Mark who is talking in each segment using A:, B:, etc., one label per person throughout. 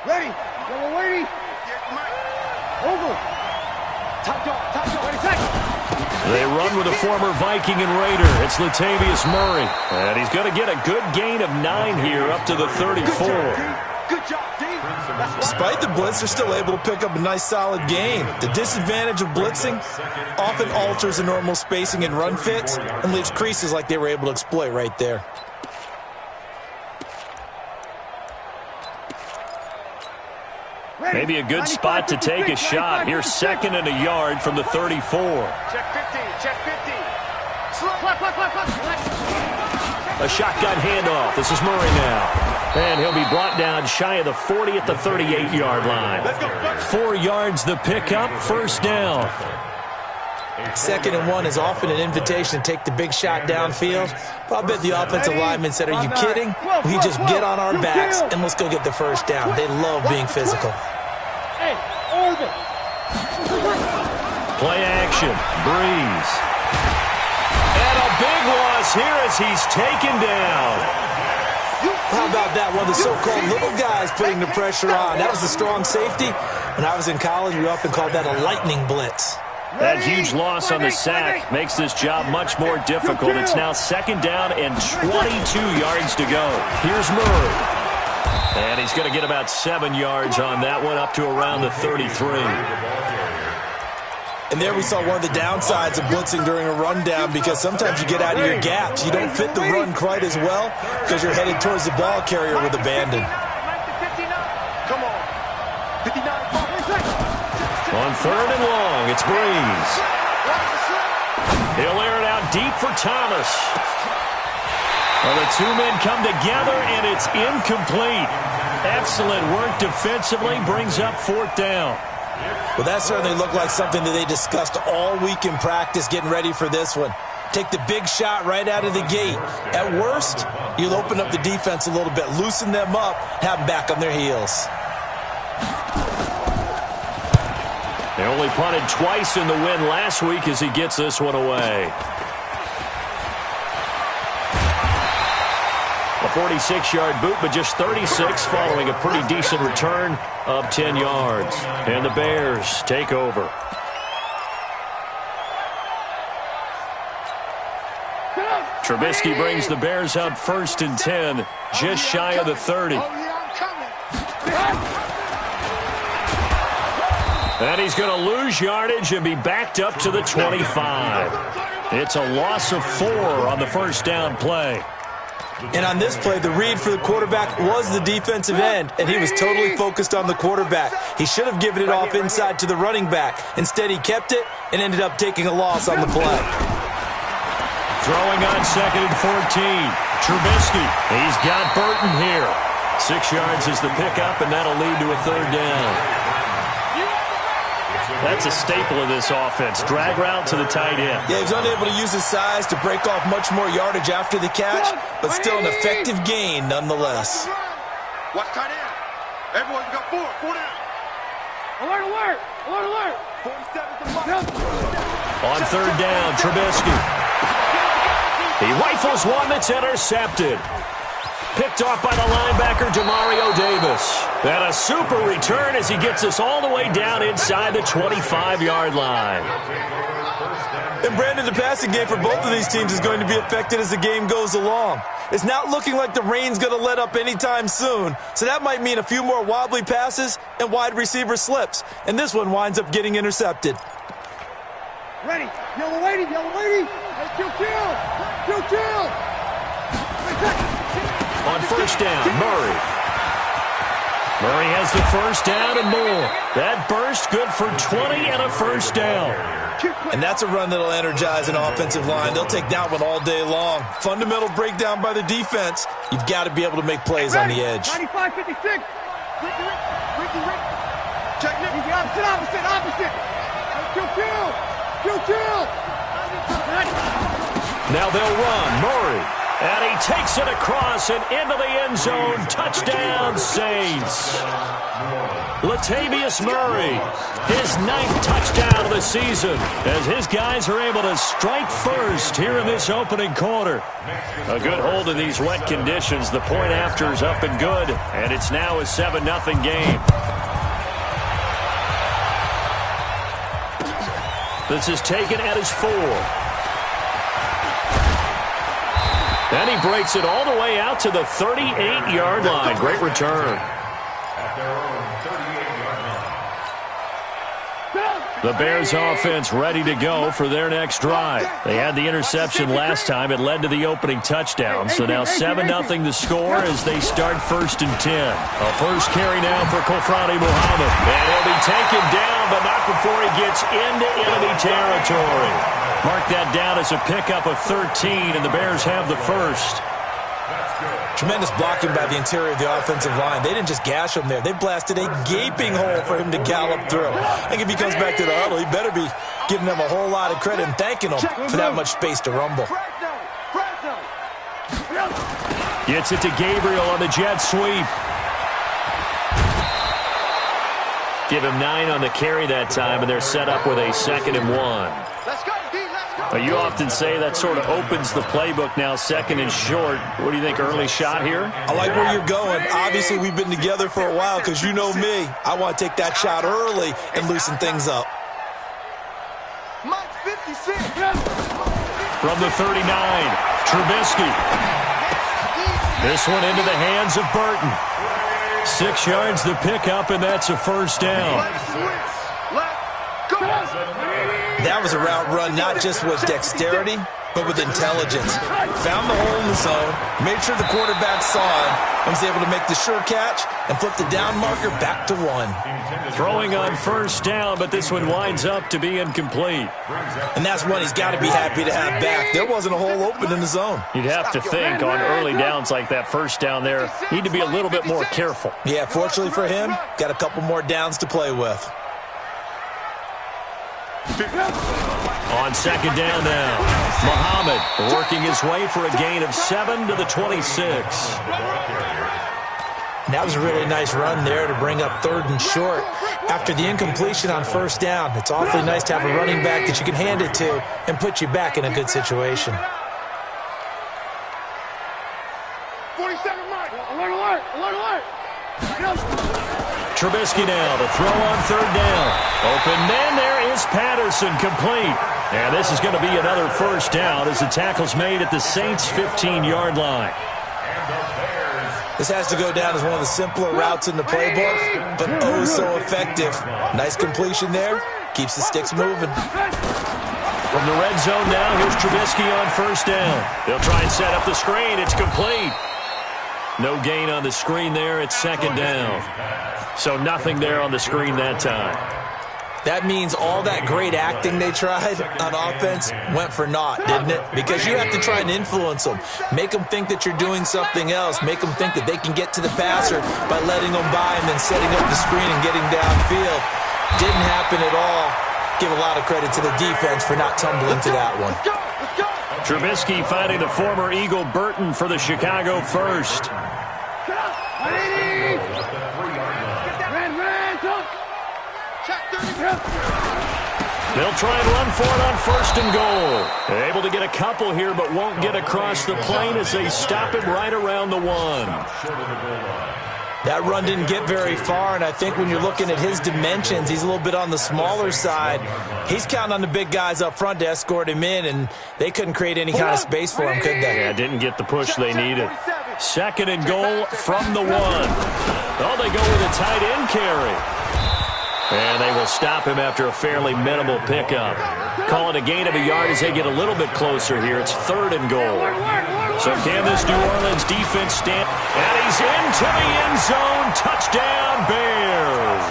A: Ready. Yellow lady. Over. Top dog. Ready, second.
B: They run with a former Viking and Raider. It's Latavius Murray. And he's going to get a good gain of 9 here up to the 34.
A: Good job, D.
C: Despite the blitz, they're still able to pick up a nice solid gain. The disadvantage of blitzing often alters the normal spacing and run fits and leaves creases like they were able to exploit right there.
B: Maybe a good spot to take a shot. Here's 2nd and a yard from the 34.
A: Check 50. Check 50.
B: A shotgun handoff. This is Murray now. And he'll be brought down shy of the 40 at the 38-yard line. 4 yards the pickup, first down.
C: 2nd and 1 is often an invitation to take the big shot downfield. But I bet the offensive lineman said, are you kidding? We just get on our backs and let's go get the first down. They love being physical.
B: Play action. Breeze. And a big loss here as he's taken down.
C: How about that? One of the so-called little guys putting the pressure on. That was the strong safety. When I was in college, we often called that a lightning blitz.
B: That huge loss on the sack makes this job much more difficult. It's now 2nd down and 22 yards to go. Here's Murray. And he's going to get about 7 yards on that one, up to around the 33.
C: And there we saw one of the downsides of blitzing during a rundown, because sometimes you get out of your gaps. You don't fit the run quite as well because you're headed towards the ball carrier with abandon.
A: Come on. 59.
B: On 3rd and long, it's Breeze. He'll air it out deep for Thomas. Well, the 2 men come together, and it's incomplete. Excellent work defensively, brings up 4th down.
C: Well, that certainly looked like something that they discussed all week in practice getting ready for this one. Take the big shot right out of the gate. At worst, you'll open up the defense a little bit, loosen them up, have them back on their heels.
B: They only punted twice in the win last week as he gets this one away. A 46-yard boot, but just 36 following a pretty decent return of 10 yards. And the Bears take over. Trubisky brings the Bears up 1st and 10, just shy of the 30. And he's going to lose yardage and be backed up to the 25. It's a loss of 4 on the first down play.
C: And on this play, the read for the quarterback was the defensive end, and he was totally focused on the quarterback. He should have given it off inside to the running back. Instead, he kept it and ended up taking a loss on the play.
B: Throwing on 2nd and 14. Trubisky. He's got Burton here. 6 yards is the pickup, and that'll lead to a 3rd down. That's a staple of this offense. Drag route to the tight end.
C: Yeah, he was unable to use his size to break off much more yardage after the catch, but still an effective gain nonetheless.
A: Watch tight end. Everyone's got 4 down. Alert. 47
B: On 3rd down, Trubisky. He rifles one that's intercepted. Picked off by the linebacker, Demario Davis. And a super return as he gets us all the way down inside the 25-yard line.
C: And Brandon, the passing game for both of these teams is going to be affected as the game goes along. It's not looking like the rain's going to let up anytime soon, so that might mean a few more wobbly passes and wide receiver slips. And this one winds up getting intercepted.
A: Ready. Yellow lady. Kill.
B: On 1st down, Murray. Murray has the 1st down and more. That burst good for 20 and a 1st down.
C: And that's a run that'll energize an offensive line. They'll take that one all day long. Fundamental breakdown by the defense. You've got to be able to make plays on the edge.
A: 95, 56. Ricky. Check it. He's the opposite. Kill.
B: Now they'll run. Murray. And he takes it across and into the end zone. Touchdown, Saints. Latavius Murray, his 9th touchdown of the season, as his guys are able to strike first here in this opening quarter. A good hold in these wet conditions. The point after is up and good, and it's now a 7-0 game. This is taken at his 4. And he breaks it all the way out to the 38-yard line. Great return. The Bears offense ready to go for their next drive. They had the interception last time. It led to the opening touchdown. So now 7-0 the score as they start 1st and 10. A first carry now for Kofrani Muhammad. And he'll be taken down, but not before he gets into enemy territory. Mark that down as a pickup of 13, and the Bears have the first.
C: Tremendous blocking by the interior of the offensive line. They didn't just gash him there. They blasted a gaping hole for him to gallop through. I think if he comes back to the huddle, he better be giving them a whole lot of credit and thanking them for that much space to rumble.
B: Gets it to Gabriel on the jet sweep. Give him 9 on the carry that time, and they're set up with a 2nd and 1.
A: Let's go, D. Let's go.
B: You often say that sort of opens the playbook now, 2nd and short. What do you think, early shot here?
C: I like where you're going. Obviously, we've been together for a while because you know me. I want to take that shot early and loosen things up.
A: Mike 56.
B: From the 39, Trubisky. This one into the hands of Burton. 6 yards the pickup, and that's a first down.
C: That was a route run not just with dexterity, but with intelligence. Found the hole in the zone, made sure the quarterback saw it, and was able to make the sure catch and flip the down marker back to 1.
B: Throwing on first down, but this one winds up to be incomplete.
C: And that's one he's got to be happy to have back. There wasn't a hole open in the zone.
B: You'd have to think on early downs like that, first down there, need to be a little bit more careful.
C: Yeah, fortunately for him, got a couple more downs to play with.
B: On 2nd down now, Muhammad working his way for a gain of 7 to the 26.
C: That was a really nice run there to bring up 3rd and short. After the incompletion on first down, it's awfully nice to have a running back that you can hand it to and put you back in a good situation.
A: 47 Mike. Alert, alert, alert, alert.
B: Trubisky now to throw on 3rd down. Open man, there is Patterson, complete. And this is going to be another first down as the tackle's made at the Saints' 15-yard line.
C: This has to go down as one of the simpler routes in the playbook, but oh so effective. Nice completion there. Keeps the sticks moving.
B: From the red zone now, here's Trubisky on first down. They'll try and set up the screen. It's complete. No gain on the screen there. It's 2nd down. So nothing there on the screen that time.
C: That means all that great acting they tried on offense went for naught, didn't it? Because you have to try and influence them. Make them think that you're doing something else. Make them think that they can get to the passer by letting them by and then setting up the screen and getting downfield. Didn't happen at all. Give a lot of credit to the defense for not tumbling to that one.
B: Trubisky finding the former Eagle Burton for the Chicago first. They'll try and run for it on 1st and goal. They're able to get a couple here, but won't get across the plane as they stop him right around the 1.
C: That run didn't get very far, and I think when you're looking at his dimensions, he's a little bit on the smaller side. He's counting on the big guys up front to escort him in, and they couldn't create any kind of space for him, could they?
B: Yeah, didn't get the push they needed. 2nd and goal from the 1. Oh, they go with a tight end carry. And they will stop him after a fairly minimal pickup. Call it a gain of a yard as they get a little bit closer here. It's 3rd and goal. So can this New Orleans defense stand? And he's into the end zone. Touchdown, Bears.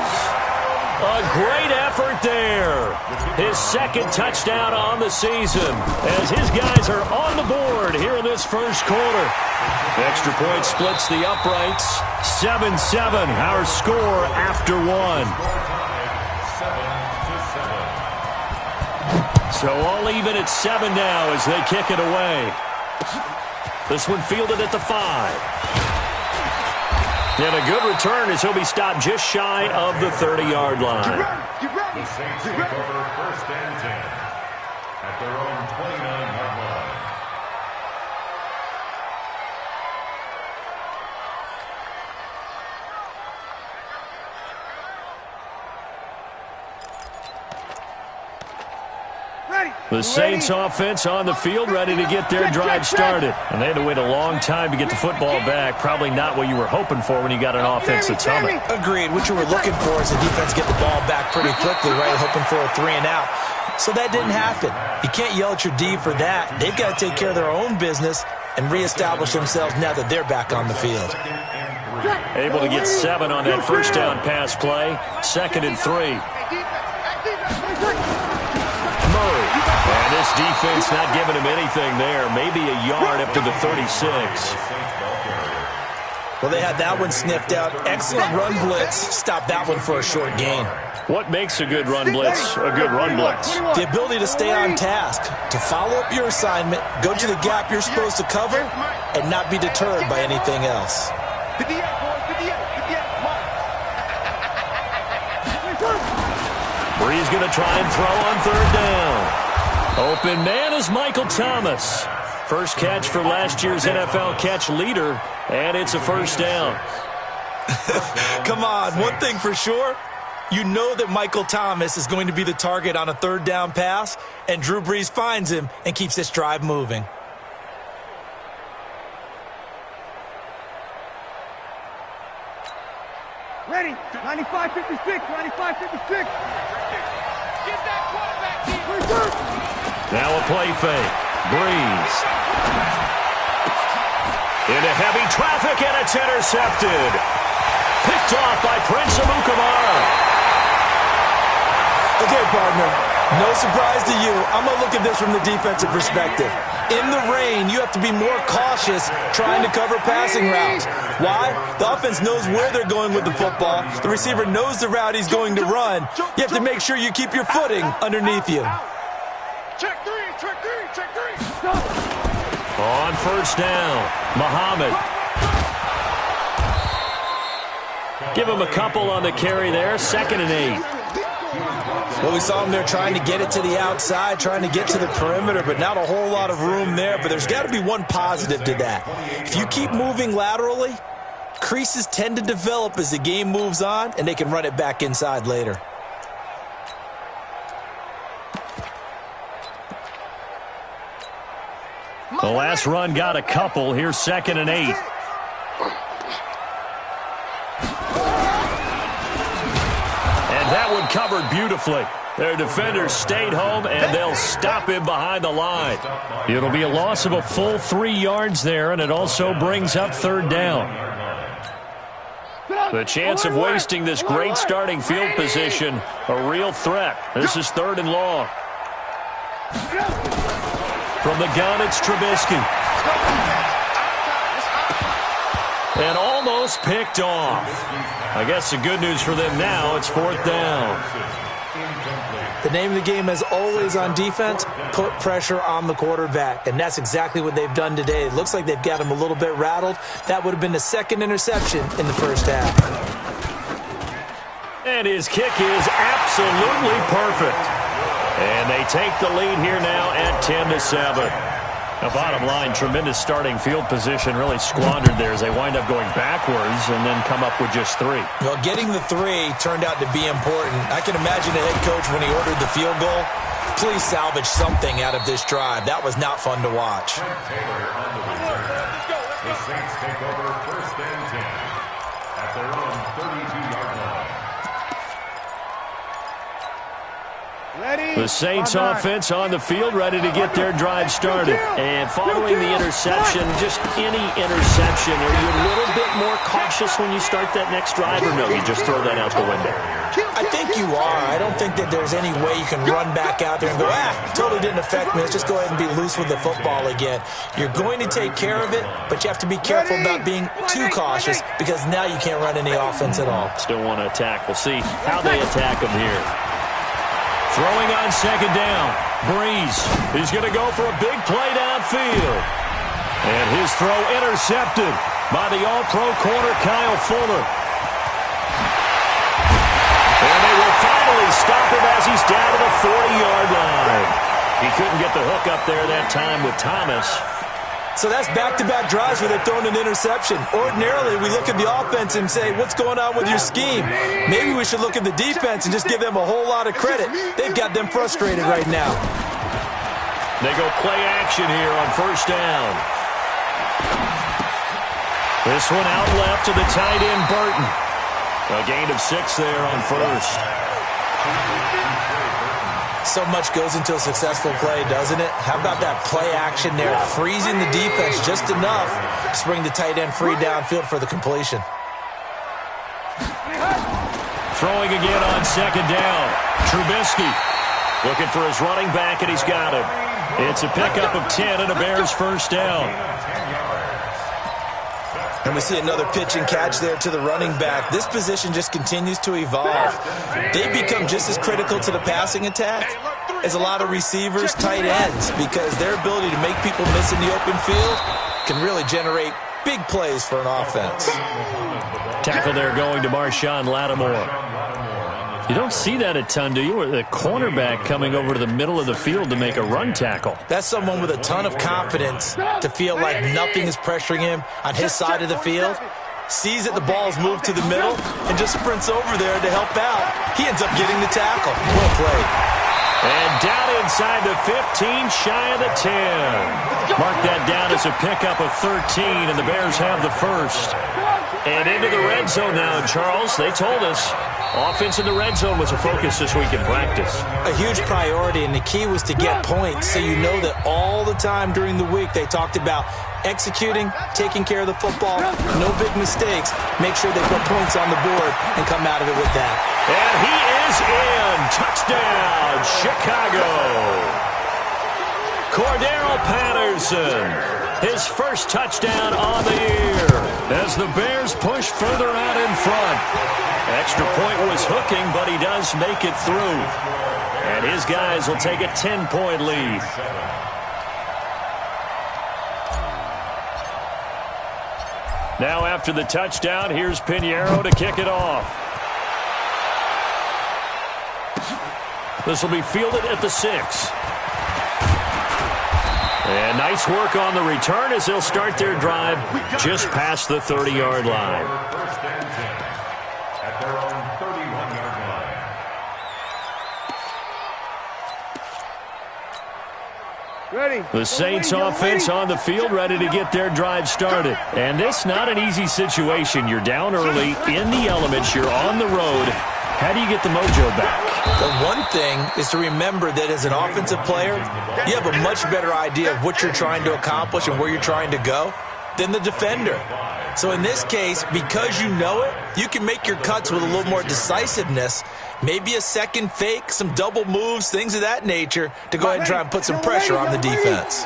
B: A great effort there. His 2nd touchdown on the season as his guys are on the board here in this first quarter. Extra point splits the uprights. 7-7, our score after 1. So all even at 7 now as they kick it away. This one fielded at the 5. And a good return as he'll be stopped just shy of the 30-yard line.
A: Get ready.
D: The Saints take over first and 10 at their own 29-yard line.
B: The Saints offense on the field, ready to get their drive started. And they had to wait a long time to get the football back. Probably not what you were hoping for when you got an offense that's humming.
C: Agreed. What you were looking for is the defense get the ball back pretty quickly, right? Hoping for a 3 and out. So that didn't happen. You can't yell at your D for that. They've got to take care of their own business and reestablish themselves now that they're back on the field.
B: Able to get 7 on that first down pass play. 2nd and 3. Murray. And this defense not giving him anything there. Maybe a yard up to the 36.
C: Well, they had that one sniffed out. Excellent run blitz. Stop that one for a short gain.
B: What makes a good run blitz a good run blitz?
C: The ability to stay on task, to follow up your assignment, go to the gap you're supposed to cover, and not be deterred by anything else.
B: Bree's going to try and throw on 3rd down. Open man is Michael Thomas. First catch for last year's NFL catch leader, and it's a first down.
C: Come on, one thing for sure. You know that Michael Thomas is going to be the target on a 3rd down pass, and Drew Brees finds him and keeps this drive moving.
A: Ready. 95-56. 95-56. Get that quarterback here.
B: Now a play fake. Brees. Into heavy traffic, and it's intercepted. Picked off by Prince Amukamara.
C: Okay, partner, no surprise to you. I'm going to look at this from the defensive perspective. In the rain, you have to be more cautious trying to cover passing routes. Why? The offense knows where they're going with the football. The receiver knows the route he's going to run. You have to make sure you keep your footing underneath you.
A: Check three.
B: On first down, Muhammad. Give him a couple on the carry there. 2nd and 8.
C: Well, we saw him there trying to get it to the outside, trying to get to the perimeter, but not a whole lot of room there. But there's got to be one positive to that. If you keep moving laterally, creases tend to develop as the game moves on, and they can run it back inside later.
B: The last run got a couple. Here's 2nd and 8. And that one covered beautifully. Their defenders stayed home, and they'll stop him behind the line. It'll be a loss of a full 3 yards there, and it also brings up 3rd down. The chance of wasting this great starting field position, a real threat. This is 3rd and long. From the gun, it's Trubisky. And almost picked off. I guess the good news for them now, it's 4th down.
C: The name of the game is always on defense, put pressure on the quarterback. And that's exactly what they've done today. It looks like they've got him a little bit rattled. That would have been the 2nd interception in the first half.
B: And his kick is absolutely perfect. And they take the lead here now at 10-7. Now, bottom line, tremendous starting field position, really squandered there as they wind up going backwards and then come up with just 3.
C: Well, getting the 3 turned out to be important. I can imagine the head coach when he ordered the field goal. Please salvage something out of this drive. That was not fun to watch.
D: The Saints take over first and 10 at their own 32-yard line.
B: The Saints offense on the field, ready to get their drive started. And following the interception, just any interception, are you a little bit more cautious when you start that next drive, or no, you just throw that out the window?
C: I think you are. I don't think that there's any way you can run back out there and go, totally didn't affect me. Let's just go ahead and be loose with the football again. You're going to take care of it, but you have to be careful about being too cautious because now you can't run any offense at all.
B: Still want to attack. We'll see how they attack them here. Throwing on 2nd down. Brees. He's going to go for a big play downfield. And his throw intercepted. by the All-Pro corner, Kyle Fuller. And they will finally stop him as he's down to the 40-yard line. He couldn't get the hook up there that time with Thomas.
C: So that's back-to-back drives where they've thrown an interception. Ordinarily, we look at the offense and say, what's going on with your scheme? Maybe we should look at the defense and just give them a whole lot of credit. They've got them frustrated right now.
B: They go play action here on first down. This one out left to the tight end, Burton. A gain of 6 there on first.
C: So much goes into a successful play, doesn't it? How about that play action there, freezing the defense just enough to bring the tight end free downfield for the completion.
B: Throwing again on second down. Trubisky looking for his running back, and he's got him. It's a pickup of 10 and a Bears first down.
C: And we see another pitch and catch there to the running back. This position just continues to evolve. They become just as critical to the passing attack as a lot of receivers, tight ends, because their ability to make people miss in the open field can really generate big plays for an offense.
B: Tackle there going to Marshawn Lattimore. You don't see that a ton, do you? Or the cornerback coming over to the middle of the field to make a run tackle.
C: That's someone with a ton of confidence to feel like nothing is pressuring him on his side of the field. Sees that the ball's moved to the middle and just sprints over there to help out. He ends up getting the tackle. Well played.
B: And down inside the 15, shy of the 10. Mark that down as a pickup of 13, and the Bears have the first. And into the red zone now, and Charles, they told us offense in the red zone was a focus this week in practice.
C: A huge priority, and the key was to get points, so you know that all the time during the week they talked about executing, taking care of the football, no big mistakes, make sure they put points on the board and come out of it with that.
B: And he is in. Touchdown, Chicago. Cordero Patterson, his first touchdown on the year as the Bears push further out in front. Extra point was hooking, but he does make it through. And his guys will take a 10-point lead. Now after the touchdown, here's Pinheiro to kick it off. This will be fielded at the 6. And nice work on the return as they'll start their drive just past the 30-yard line.
D: First and 10 at their own 31-yard line.
A: Ready.
B: The Saints offense on the field, ready to get their drive started. And this not an easy situation. You're down early, in the elements, you're on the road. How do you get the mojo back?
C: The one thing is to remember that as an offensive player, you have a much better idea of what you're trying to accomplish and where you're trying to go than the defender. So in this case, because you know it, you can make your cuts with a little more decisiveness, maybe a second fake, some double moves, things of that nature, to go ahead and try and put some pressure on the defense.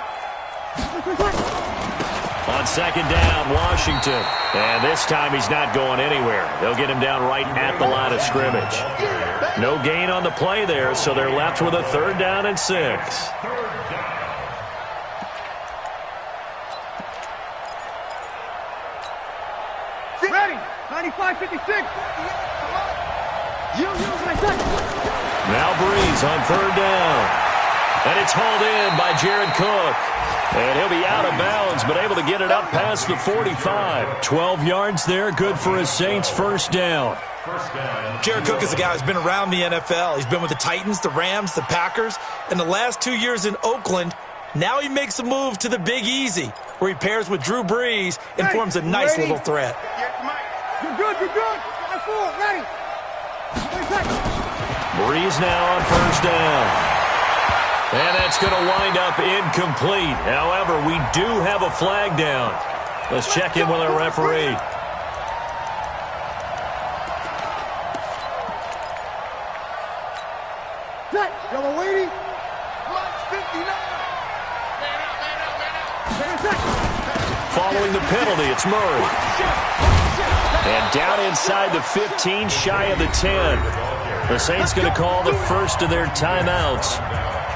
B: On second down, Washington. And this time he's not going anywhere. They'll get him down right at the line of scrimmage. No gain on the play there, so they're left with a 3rd down and 6.
A: Ready. 95-56.
B: Now Breeze on 3rd down. And it's hauled in by Jared Cook. And he'll be out of bounds, but able to get it up past the 45. 12 yards there, good for his Saints first down.
C: Jared Cook is a guy who's been around the NFL. He's been with the Titans, the Rams, the Packers, and the last 2 years in Oakland. Now he makes a move to the Big Easy, where he pairs with Drew Brees and forms a nice little threat.
A: You're good, you're good. Line forward, ready.
B: Brees now on first down. And that's going to wind up incomplete. However, we do have a flag down. Let's check in with our referee.
A: Set. Yellow lady.
B: Following the penalty, it's Murray. And down inside the 15, shy of the 10. The Saints going to call the first of their timeouts,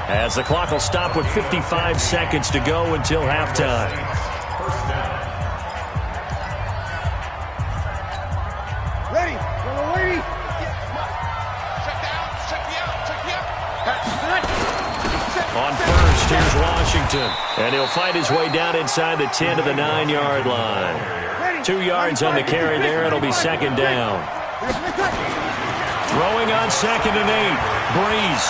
B: as the clock will stop with 55 seconds to go until halftime. first. Here's Washington. And he'll fight his way down inside the 10 to the 9-yard line. 2 yards on the carry there. It'll be second down. Throwing on 2nd and 8. Breeze.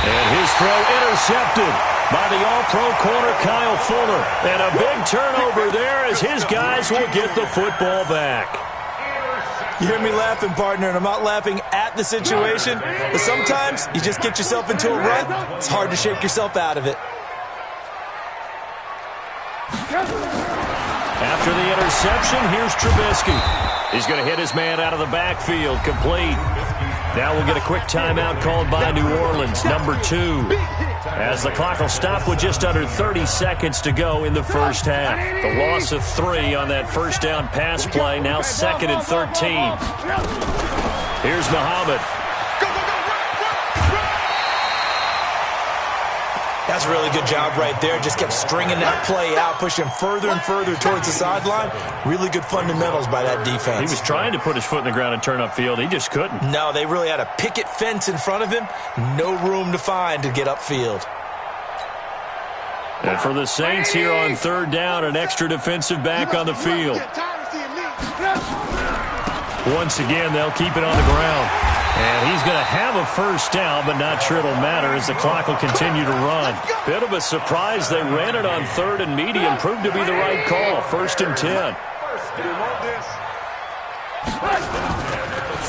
B: And his throw intercepted by the all-pro corner Kyle Fuller. And a big turnover there as his guys will get the football back.
C: You hear me laughing, partner, and I'm not laughing at the situation, but sometimes you just get yourself into a rut. It's hard to shake yourself out of it.
B: After the interception, here's Trubisky. He's going to hit his man out of the backfield, complete. Now we'll get a quick timeout called by New Orleans, number 2. As the clock will stop with just under 30 seconds to go in the first half. The loss of 3 on that first down pass play, now 2nd and 13. Here's Muhammad.
C: That's a really good job right there. Just kept stringing that play out, pushing further and further towards the sideline. Really good fundamentals by that defense.
B: He was trying to put his foot in the ground and turn upfield. He just couldn't.
C: No, they really had a picket fence in front of him. No room to find to get upfield.
B: And for the Saints here on 3rd down, an extra defensive back on the field. Once again, they'll keep it on the ground. And he's going to have a first down, but not sure it'll matter as the clock will continue to run. Bit of a surprise. They ran it on 3rd and medium. Proved to be the right call. 1st and 10.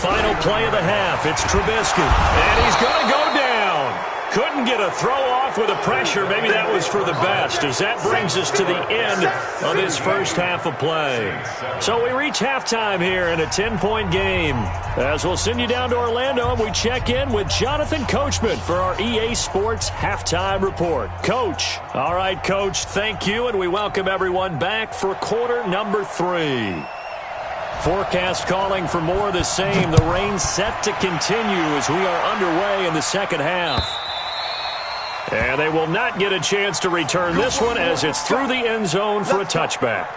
B: Final play of the half. It's Trubisky. And he's going to go down. Couldn't get a throw off with the pressure. Maybe that was for the best, as that brings us to the end of this first half of play. So we reach halftime here in a 10-point game. As we'll send you down to Orlando, and we check in with Jonathan Coachman for our EA Sports Halftime Report. Coach. All right, Coach, thank you, and we welcome everyone back for quarter number 3. Forecast calling for more of the same. The rain set to continue as we are underway in the second half. And they will not get a chance to return this one as it's through the end zone for a touchback.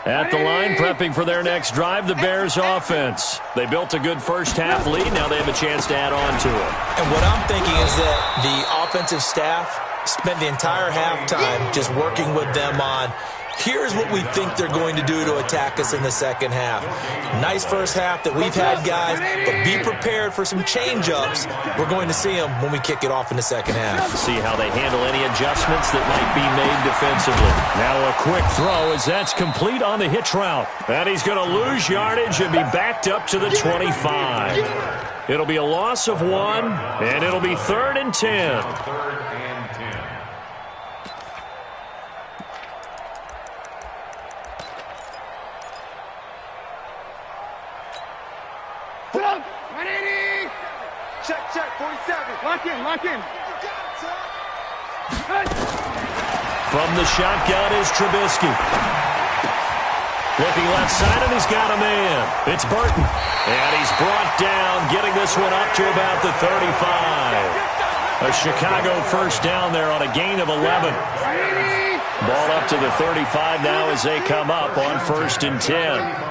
B: At the line, prepping for their next drive, the Bears offense. They built a good first half lead. Now they have a chance to add on to it.
C: And what I'm thinking is that the offensive staff spent the entire halftime just working with them on, here's what we think they're going to do to attack us in the second half. Nice first half that we've had, guys, but be prepared for some change-ups. We're going to see them when we kick it off in the second half.
B: See how they handle any adjustments that might be made defensively. Now a quick throw as that's complete on the hitch route. And he's going to lose yardage and be backed up to the 25. It'll be a loss of 1, and it'll be 3rd and 10.
A: Check, 47. Lock in.
B: From the shotgun is Trubisky. Looking left side, and he's got a man. It's Burton. And he's brought down, getting this one up to about the 35. A Chicago first down there on a gain of 11. Ball up to the 35 now as they come up on 1st and 10.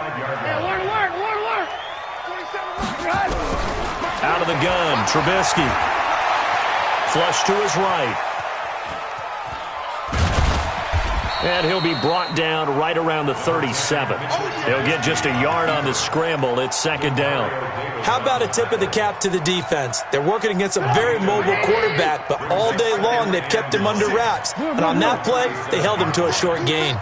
B: Out of the gun, Trubisky. Flush to his right. And he'll be brought down right around the 37. He'll get just a yard on the scramble. It's 2nd down.
C: How about a tip of the cap to the defense? They're working against a very mobile quarterback, but all day long they've kept him under wraps. And on that play, they held him to a short gain.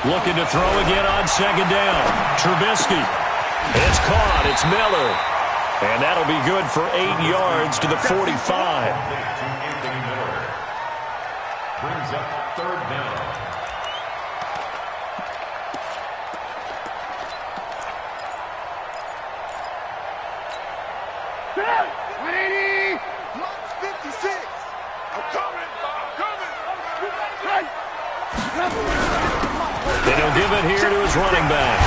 B: Looking to throw again on 2nd down. Trubisky. It's caught. It's Miller. And that'll be good for 8 yards to the 45.
D: Brings up 3rd down.
B: They don't give it here to his running back.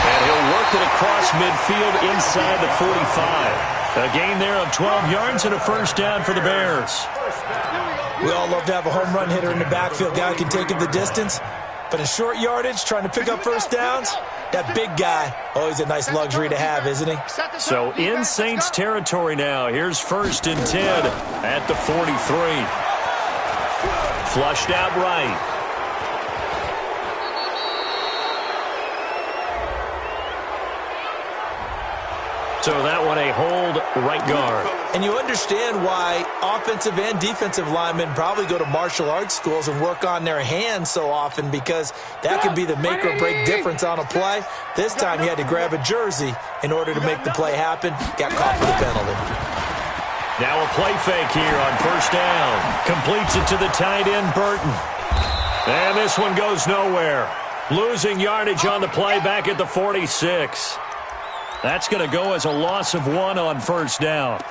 B: And he'll work it across midfield inside the 45. A gain there of 12 yards and a first down for the Bears.
C: We all love to have a home run hitter in the backfield, guy who can take it the distance. But in short yardage, trying to pick up first downs, that big guy, always a nice luxury to have, isn't he?
B: So in Saints territory now. Here's 1st and 10 at the 43. Flushed out right. So that one a hold right guard.
C: And you understand why offensive and defensive linemen probably go to martial arts schools and work on their hands so often, because that can be the make or break difference on a play. This time he had to grab a jersey in order to make the play happen. Got caught for the penalty.
B: Now a play fake here on 1st down. Completes it to the tight end, Burton. And this one goes nowhere. Losing yardage on the play back at the 46. That's going to go as a loss of 1 on 1st down.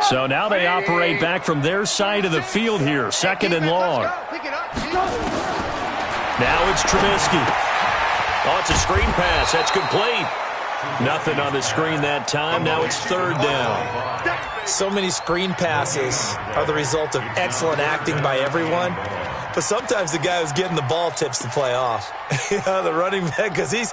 B: So now they operate back from their side of the field here. 2nd and long. Now it's Trubisky. Oh, it's a screen pass. That's complete. Nothing on the screen that time. Now it's 3rd down.
C: So many screen passes are the result of excellent acting by everyone. But sometimes the guy who's getting the ball tips the play off. The running back, because he's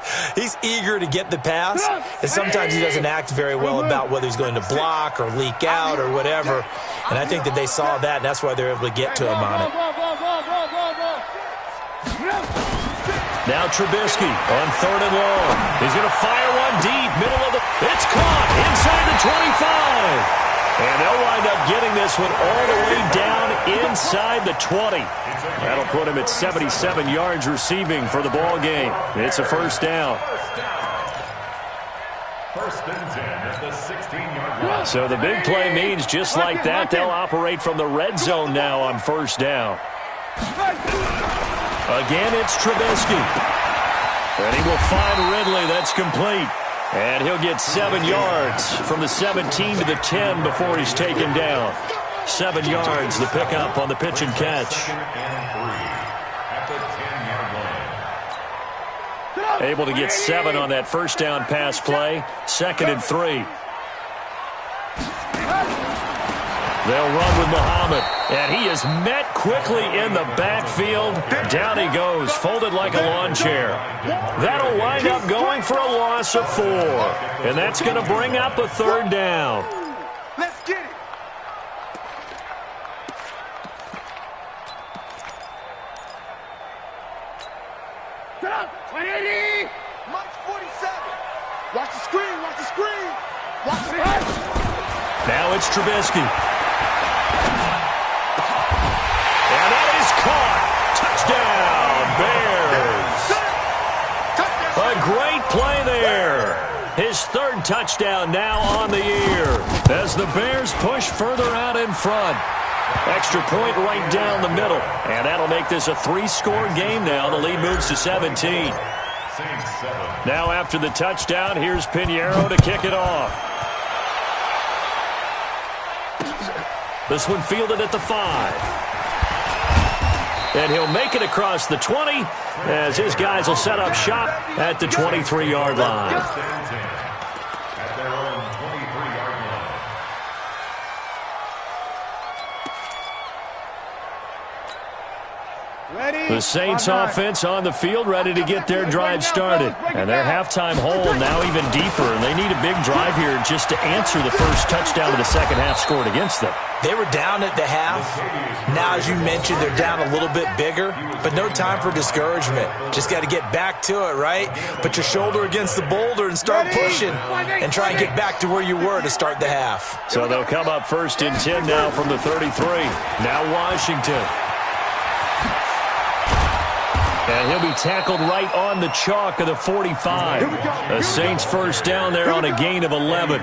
C: eager to get the pass, and sometimes he doesn't act very well about whether he's going to block or leak out or whatever. And I think that they saw that, and that's why they're able to get to him on it.
B: Now Trubisky on 3rd and long. He's going to fire one deep, middle of the... It's caught inside the 25. And they'll wind up getting this one all the way down inside the 20. That'll put him at 77 yards receiving for the ball game. It's a 1st down.
D: 1st and 10 at the 16-yard line.
B: So the big play means just like that, they'll operate from the red zone now on 1st down. Again, it's Trubisky. And he will find Ridley. That's complete. And he'll get 7 yards from the 17 to the 10 before he's taken down. 7 yards, the pickup on the pitch and catch. Able to get 7 on that 1st down pass play. 2nd and 3. They'll run with Muhammad. And he is met quickly in the backfield. Down he goes, folded like a lawn chair. That'll wind up going for a loss of 4. And that's going to bring up a 3rd down.
A: Let's get it. Get up. 180. Mike's 47. Watch the screen. Watch the screen. Watch the head.
B: Now it's Trubisky. And that is caught. Touchdown, Bears. A great play there. His 3rd touchdown now on the year as the Bears push further out in front. Extra point right down the middle. And that'll make this a 3-score game now. The lead moves to 17. Now after the touchdown, here's Pinheiro to kick it off. This one fielded at the 5. And he'll make it across the 20 as his guys will set up shop at the 23-yard line.
D: At their own 23-yard line.
B: The Saints offense on the field ready to get their drive started. And their halftime hole now even deeper. And they need a big drive here just to answer the first touchdown of the second half scored against them.
C: They were down at the half. Now, as you mentioned, they're down a little bit bigger, but no time for discouragement. Just got to get back to it, right? Put your shoulder against the boulder and start pushing and try and get back to where you were to start the half.
B: So they'll come up 1st and 10 now from the 33. Now Washington. And he'll be tackled right on the chalk of the 45. The Saints 1st down there on a gain of 11.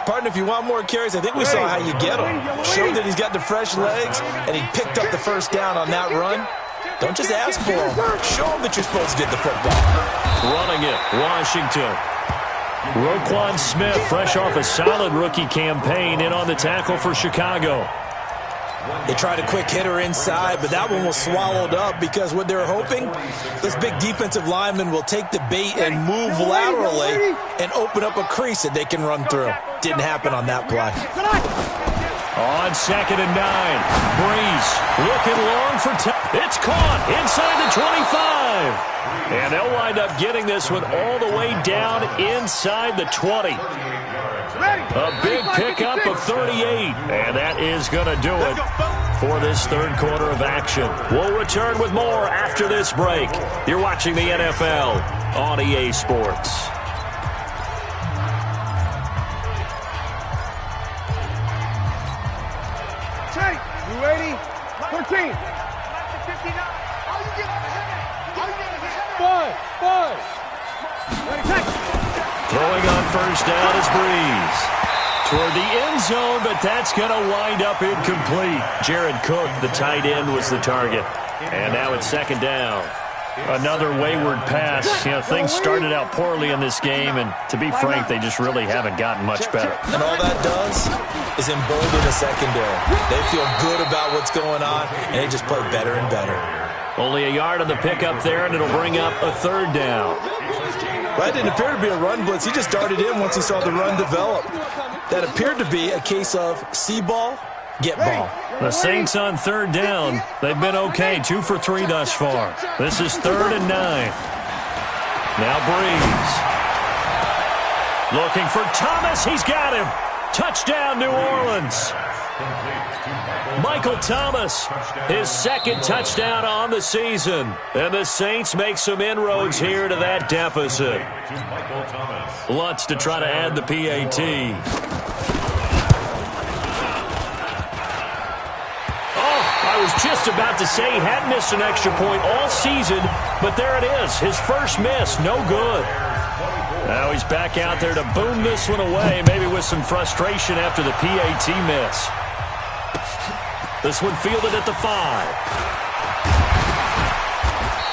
C: Partner, if you want more carries, I think we saw how you get him. Showed that he's got the fresh legs, and he picked up the 1st down on that run. Don't just ask for him. Show him that you're supposed to get the football.
B: Running it, Washington. Roquan Smith, fresh off a solid rookie campaign, in on the tackle for Chicago.
C: They tried a quick hitter inside, but that one was swallowed up because what they were hoping, this big defensive lineman will take the bait and move laterally and open up a crease that they can run through. Didn't happen on that play.
B: On 2nd and 9, Breeze looking long for it's caught inside the 25. And they'll wind up getting this one all the way down inside the 20. A big pickup of 38. And that is going to do it for this third quarter of action. We'll return with more after this break. You're watching the NFL on EA Sports.
A: You ready? 13. 5.
B: Throwing on first down is Breeze. Toward the end zone, but that's going to wind up incomplete. Jared Cook, the tight end, was the target. And now it's 2nd down. Another wayward pass. You know, things started out poorly in this game, and to be frank, they just really haven't gotten much better.
C: And all that does is embolden the secondary. They feel good about what's going on, and they just play better and better.
B: Only a yard on the pickup there, and it'll bring up a 3rd down.
C: That didn't appear to be a run blitz. He just darted in once he saw the run develop. That appeared to be a case of see ball, get ball.
B: The Saints on 3rd down. They've been okay, 2 for 3 thus far. This is 3rd and 9. Now Breeze. Looking for Thomas. He's got him. Touchdown, New Orleans. Michael Thomas, his 2nd touchdown on the season. And the Saints make some inroads here to that deficit. Lutz to try to add the PAT. I was just about to say he hadn't missed an extra point all season, but there it is. His first miss, no good. Now he's back out there to boom this one away, maybe with some frustration after the PAT miss. This one fielded at the 5.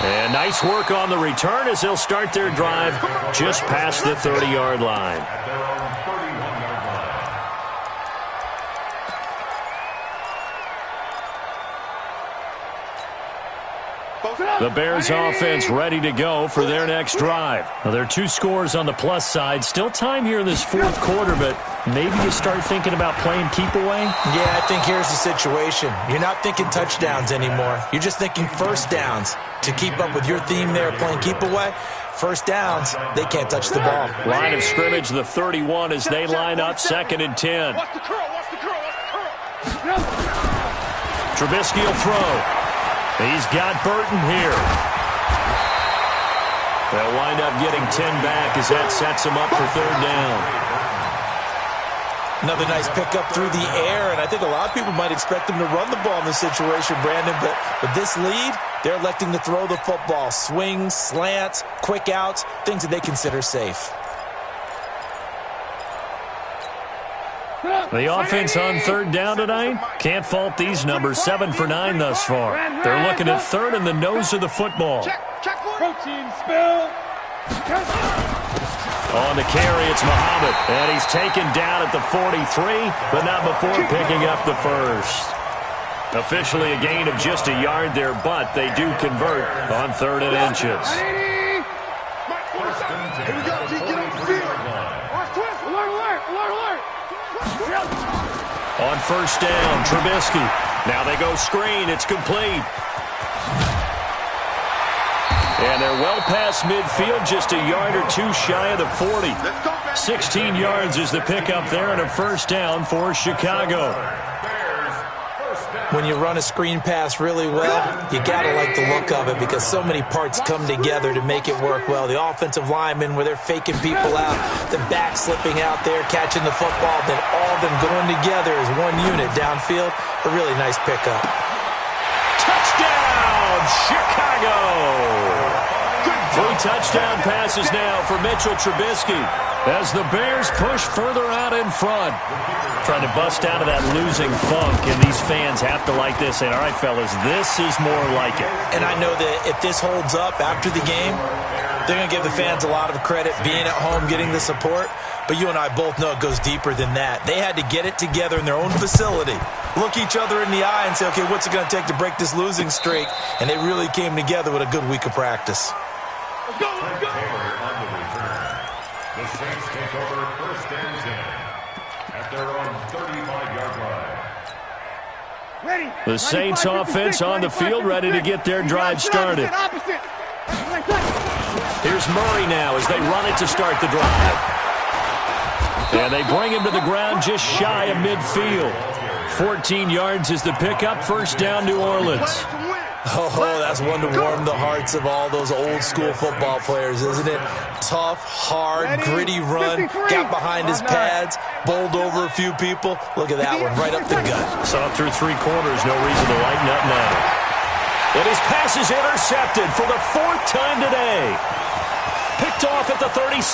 B: And nice work on the return as they'll start their drive just past the 30-yard line. The Bears offense ready to go for their next drive. Now, there are 2 scores on the plus side. Still time here in this 4th quarter, but maybe you start thinking about playing keep away?
C: Yeah, I think here's the situation. You're not thinking touchdowns anymore. You're just thinking first downs. To keep up with your theme there, playing keep away, first downs, they can't touch the ball.
B: Line of scrimmage, the 31 as they line up 2nd and 10. Trubisky will throw. He's got Burton here. They'll wind up getting 10 back as that sets him up for 3rd down.
C: Another nice pickup through the air, and I think a lot of people might expect them to run the ball in this situation, Brandon, but with this lead, they're electing to throw the football. Swings, slants, quick outs, things that they consider safe.
B: The offense on 3rd down tonight, can't fault these numbers, 7 for 9 thus far. They're looking at 3rd in the nose of the football.
A: Protein spill.
B: On the carry, it's Muhammad, and he's taken down at the 43, but not before picking up the first. Officially a gain of just a yard there, but they do convert on 3rd and inches.
A: Here we go, G. Get on the field. Watch twist. Alert.
B: On 1st down, Trubisky. Now they go screen. It's complete. And they're well past midfield, just a yard or 2 shy of the 40. 16 yards is the pickup there, and a 1st down for Chicago.
C: When you run a screen pass really well, you got to like the look of it because so many parts come together to make it work well. The offensive linemen, where they're faking people out, the back slipping out there, catching the football, then all of them going together as one unit downfield. A really nice pickup.
B: Touchdown, Chicago! 3 touchdown passes now for Mitchell Trubisky as the Bears push further out in front. Trying to bust out of that losing funk, and these fans have to like this. Saying, all right, fellas, this is more like it.
C: And I know that if this holds up after the game, they're going to give the fans a lot of credit being at home, getting the support. But you and I both know it goes deeper than that. They had to get it together in their own facility look each other in the eye and say, okay, what's it going to take to break this losing streak? And they really came together with a good week of practice.
A: Let's go, let's go.
D: On the return. The Saints take over first and 10 at their own 35-yard line.
A: Ready.
B: The Saints offense on the field, ready to get their drive started. Here's Murray now as they run it to start the drive. And they bring him to the ground just shy of midfield. 14 yards is the pickup. First down, New Orleans.
C: Oh, that's one to warm the hearts of all those old-school football players, isn't it? Tough, hard, gritty run, got behind his pads, bowled over a few people. Look at that one, right up the gut.
B: Saw through three quarters, no reason to lighten up now. And his pass is intercepted for the fourth time today. Picked off at the 36.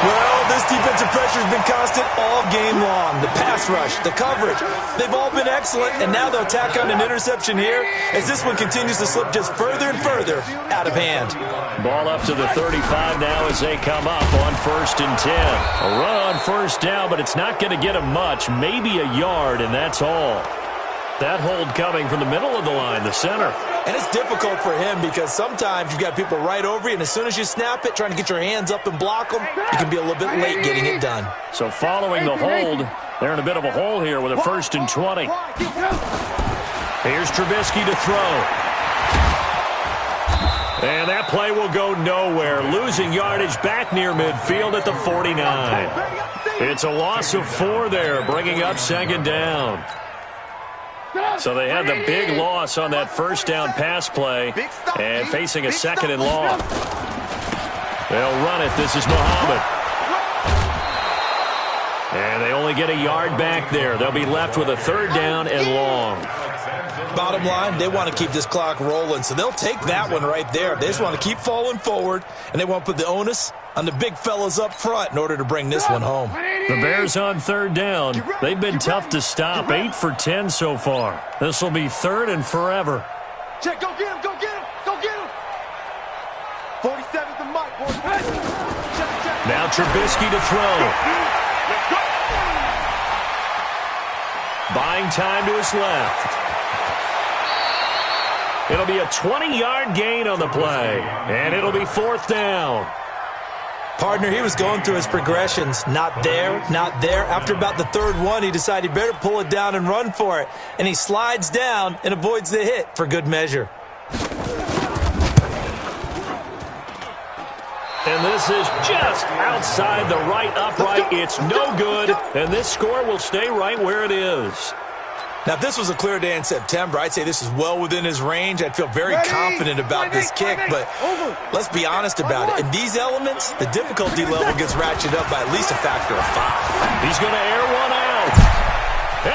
C: Well, this defensive pressure has been constant all game long. The pass rush, the coverage, they've all been excellent, and now they'll tack on an interception here as this one continues to slip just further and further out of hand.
B: Ball up to the 35 now as they come up on first and 10. A run on first down, but it's not going to get him much, maybe a yard, and that's all. That hold coming from the middle of the line, the center.
C: And it's difficult for him because sometimes you've got people right over you, and as soon as you snap it, trying to get your hands up and block them, you can be a little bit late getting it done.
B: So following the hold, they're in a bit of a hole here with a first and 20. Here's Trubisky to throw. And that play will go nowhere. Losing yardage back near midfield at the 49. It's a loss of 4 there, bringing up second down. So they had the big loss on that first down pass play and facing a second and long. They'll run it. This is Muhammad. And they only get a yard back there. They'll be left with a third down and long.
C: Bottom line, they want to keep this clock rolling, so they'll take that one right there. They just want to keep falling forward, and they want to put the onus on the big fellas up front in order to bring this one home.
B: The Bears on third down. They've been tough to stop. 8 for 10 so far. This will be third and forever.
A: Check, go get him, go get him, go get him. 47's the mark, boys.
B: Now Trubisky to throw. Buying time to his left. It'll be a 20-yard gain on the play, and it'll be fourth down.
C: Partner, he was going through his progressions. Not there, not there. After about the third one, he decided he better pull it down and run for it. And he slides down and avoids the hit for good measure.
B: And this is just outside the right upright. It's no good, and this score will stay right where it is.
C: Now, if this was a clear day in September, I'd say this is well within his range. I'd feel very confident about this kick, but let's be honest about it. In these elements, the difficulty level gets ratcheted up by at least a factor of 5.
B: He's going to air one out.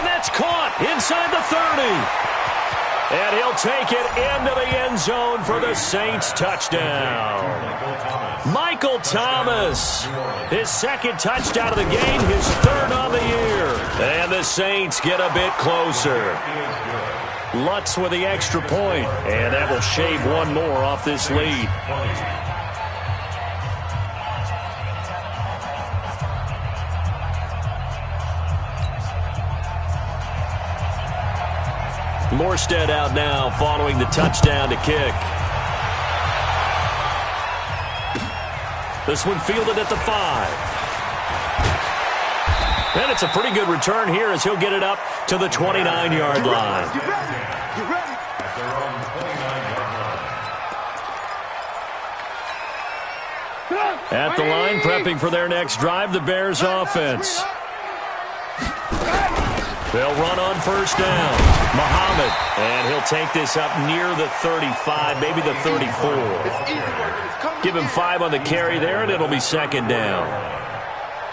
B: And that's caught inside the 30. And he'll take it into the end zone for the Saints touchdown. Michael Thomas, his second touchdown of the game, his third on the year. And the Saints get a bit closer. Lutz with the extra point, and that will shave one more off this lead. Morstead out now following the touchdown to kick. This one fielded at the 5. And it's a pretty good return here as he'll get it up to the 29-yard line. At the line, prepping for their next drive, the Bears offense. They'll run on first down. Muhammad, and he'll take this up near the 35, maybe the 34. Give him 5 on the carry there, and it'll be second down.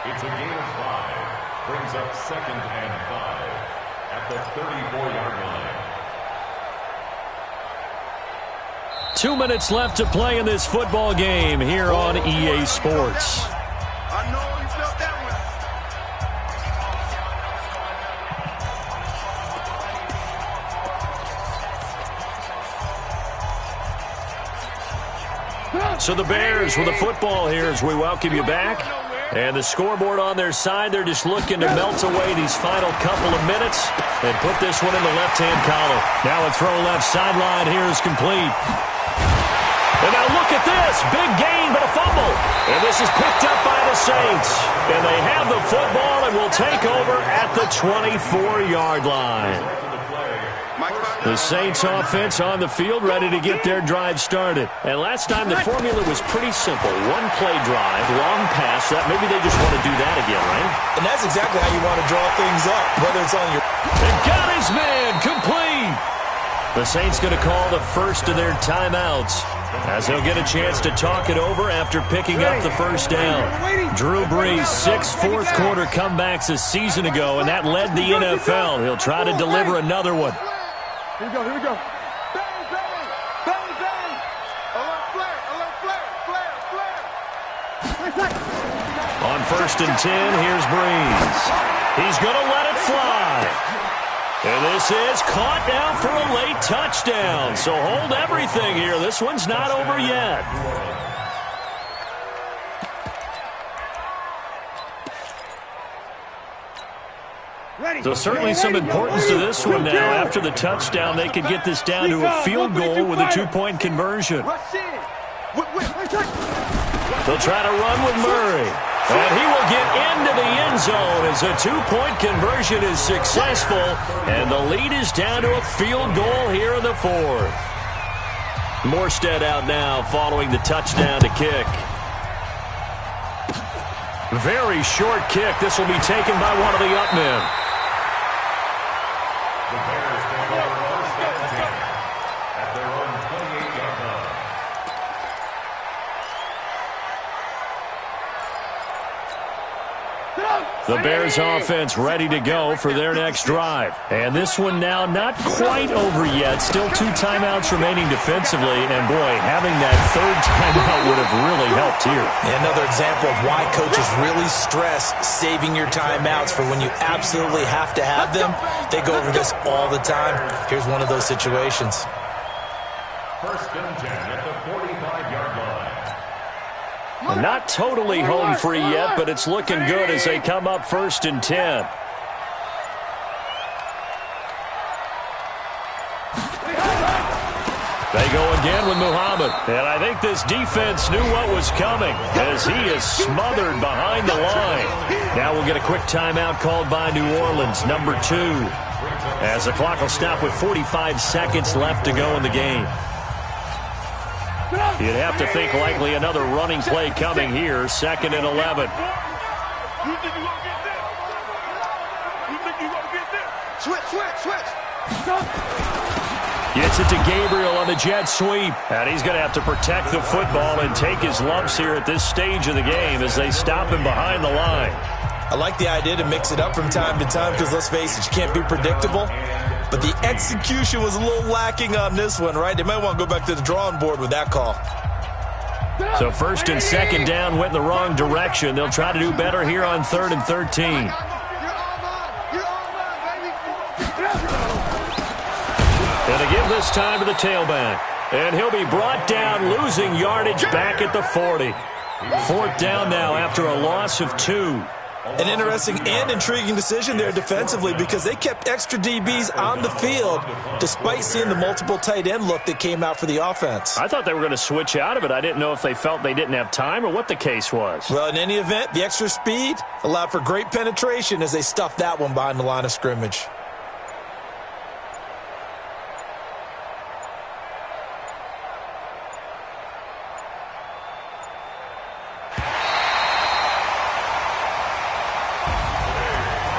D: It's a gain of 5. Brings up second and 5 at the 34-yard line.
B: 2 minutes left to play in this football game here on EA Sports.
A: I know you felt that one.
B: So the Bears with the football here as we welcome you back. And the scoreboard on their side, they're just looking to melt away these final couple of minutes and put this one in the left-hand column. Now a throw left sideline here is complete. And now look at this. Big gain, but a fumble. And this is picked up by the Saints. And they have the football and will take over at the 24-yard line. The Saints offense on the field, ready to get their drive started. And last time the formula was pretty simple. One play drive, long pass. Maybe they just want to do that again, right?
C: And that's exactly how you want to draw things up, whether it's on your...
B: And got his man, complete. The Saints going to call the first of their timeouts, as they'll get a chance to talk it over after picking up the first down. Drew Brees, 6 fourth-quarter comebacks a season ago, and that led the NFL. He'll try to deliver another one.
A: Here we go, here we go. Bang, bang, bang, bang. Alert flare, alert flare, flare, flare.
B: On 1st and 10, here's Brees. He's going to let it fly. And this is caught now for a late touchdown. So hold everything here. This one's not over yet. So certainly some importance to this one now. After the touchdown, they could get this down to a field goal with a 2-point conversion. They'll try to run with Murray. And he will get into the end zone as a 2-point conversion is successful. And the lead is down to a field goal here in the 4th. Morstead out now following the touchdown to kick. Very short kick. This will be taken by one of the up men.
D: The Bears take over first and 10 at their own 28-yard line.
B: The Bears offense ready to go for their next drive. And this one now not quite over yet. Still 2 timeouts remaining defensively. And boy, having that 3rd timeout would have really helped here.
C: Another example of why coaches really stress saving your timeouts for when you absolutely have to have them. They go over this all the time. Here's one of those situations.
D: First and 10 at the 45-yard line.
B: Not totally home free yet, but it's looking good as they come up 1st and 10. They go again with Muhammad. And I think this defense knew what was coming as he is smothered behind the line. Now we'll get a quick timeout called by New Orleans, number 2. As the clock will stop with 45 seconds left to go in the game. You'd have to think likely another running play coming here, 2nd and 11.
A: Switch.
B: Gets it to Gabriel on the jet sweep. And he's going to have to protect the football and take his lumps here at this stage of the game as they stop him behind the line.
C: I like the idea to mix it up from time to time because, let's face it, you can't be predictable. But the execution was a little lacking on this one, right? They might want to go back to the drawing board with that call.
B: So 1st and 2nd down went in the wrong direction. They'll try to do better here on 3rd and 13. And to give this time to the tailback. And he'll be brought down, losing yardage back at the 40. 4th down now after a loss of 2.
C: An interesting and intriguing decision there defensively because they kept extra DBs on the field despite seeing the multiple tight end look that came out for the offense.
B: I thought they were going to switch out of it. I didn't know if they felt they didn't have time or what the case was.
C: Well, in any event, the extra speed allowed for great penetration as they stuffed that one behind the line of scrimmage.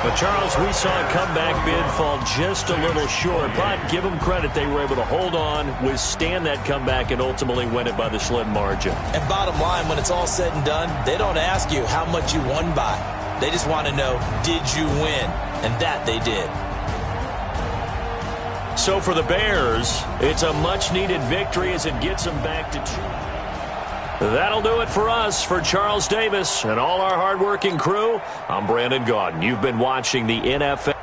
B: But, Charles, we saw a comeback bid fall just a little short, but give them credit. They were able to hold on, withstand that comeback, and ultimately win it by the slim margin.
C: And bottom line, when it's all said and done, they don't ask you how much you won by. They just want to know, did you win? And that they did.
B: So for the Bears, it's a much-needed victory as it gets them back to 2. That'll do it for us. For Charles Davis and all our hardworking crew, I'm Brandon Gaudin. You've been watching the NFL.